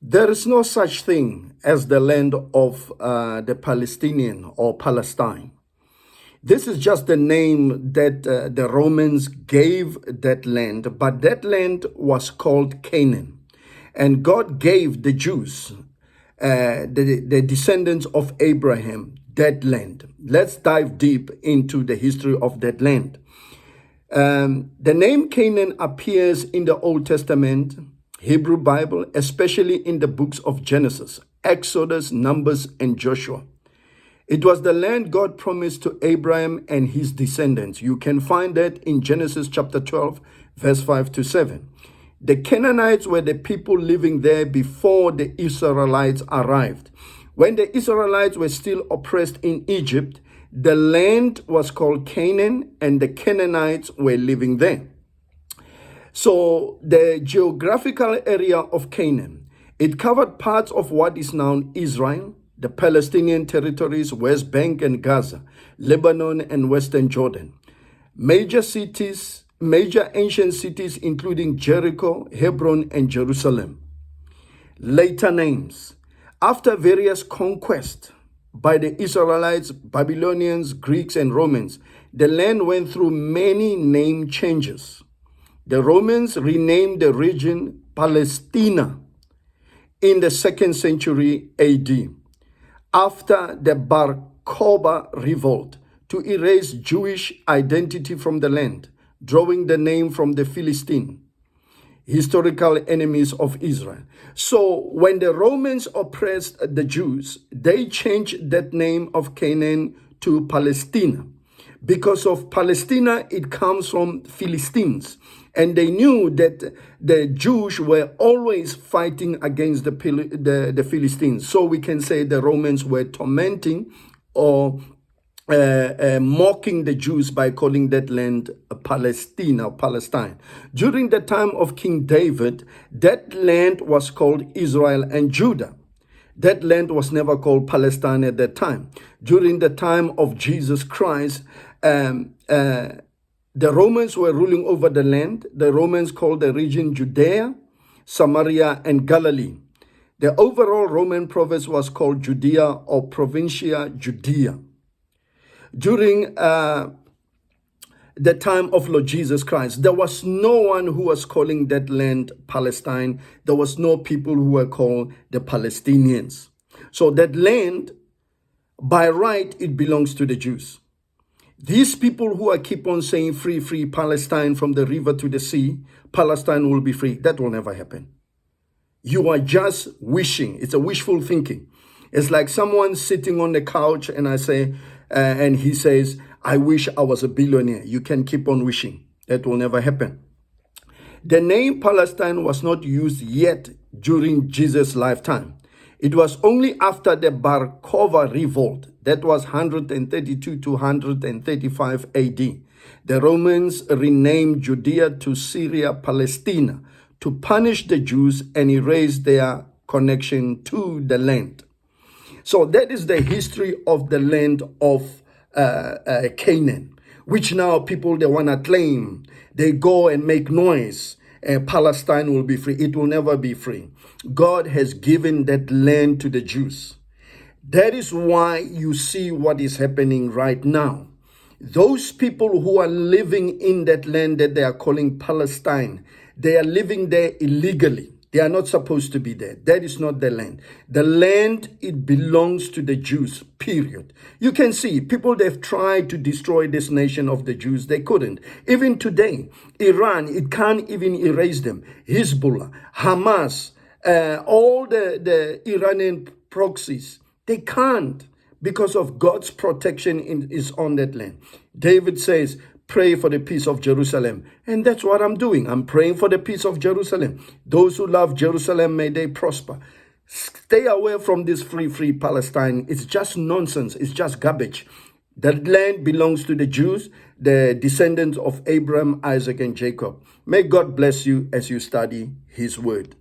There is no such thing as the land of the Palestinian or Palestine. This is just the name that the Romans gave that land, but that land was called Canaan. And God gave the Jews, the descendants of Abraham, that land. Let's dive deep into the history of that land. The name Canaan appears in the Old Testament, Hebrew Bible, especially in the books of Genesis, Exodus, Numbers, and Joshua. It was the land God promised to Abraham and his descendants. You can find that in Genesis chapter 12, verse 5 to 7. The Canaanites were the people living there before the Israelites arrived. When the Israelites were still oppressed in Egypt, the land was called Canaan, and the Canaanites were living there. So the geographical area of Canaan, it covered parts of what is now Israel, the Palestinian territories, West Bank and Gaza, Lebanon and Western Jordan. Major ancient cities including Jericho, Hebron, and Jerusalem. Later names. After various conquests by the Israelites, Babylonians, Greeks, and Romans, the land went through many name changes. The Romans renamed the region Palestina in the 2nd century AD after the Bar Kokhba revolt to erase Jewish identity from the land, drawing the name from the Philistines, historical enemies of Israel. So when the Romans oppressed the Jews, they changed that name of Canaan to Palestina. Because of Palestina, it comes from Philistines. And they knew that the Jews were always fighting against the Philistines. So we can say the Romans were tormenting or mocking the Jews by calling that land Palestina or Palestine. During the time of King David, that land was called Israel and Judah. That land was never called Palestine at that time. During the time of Jesus Christ, the Romans were ruling over the land. The Romans called the region Judea, Samaria, and Galilee. The overall Roman province was called Judea or Provincia Judea. During the time of Lord Jesus Christ, there was no one who was calling that land Palestine. There was no people who were called the Palestinians. So that land, by right, it belongs to the Jews. These people who keep on saying free, free Palestine from the river to the sea, Palestine will be free. That will never happen. You are just wishing. It's a wishful thinking. It's like someone sitting on the couch and I say, and he says, I wish I was a billionaire. You can keep on wishing. That will never happen. The name Palestine was not used yet during Jesus' lifetime. It was only after the Bar Kokhba revolt, that was 132 to 135 AD. The Romans renamed Judea to Syria Palestina to punish the Jews and erase their connection to the land. So that is the history of the land of Canaan, which now people, they want to claim. They go and make noise. Palestine will be free. It will never be free. God has given that land to the Jews. That is why you see what is happening right now. Those people who are living in that land that they are calling Palestine, they are living there illegally. They are not supposed to be there. That is not the land. The land, it belongs to the Jews, period. You can see people, they've tried to destroy this nation of the Jews. They couldn't. Even today, Iran, it can't even erase them. Hezbollah, Hamas, all the Iranian proxies, they can't, because of God's protection is on that land. David says, pray for the peace of Jerusalem. And that's what I'm doing. I'm praying for the peace of Jerusalem. Those who love Jerusalem, may they prosper. Stay away from this free Palestine. It's just nonsense. It's just garbage. That land belongs to the Jews, the descendants of Abraham, Isaac, and Jacob. May God bless you as you study his word.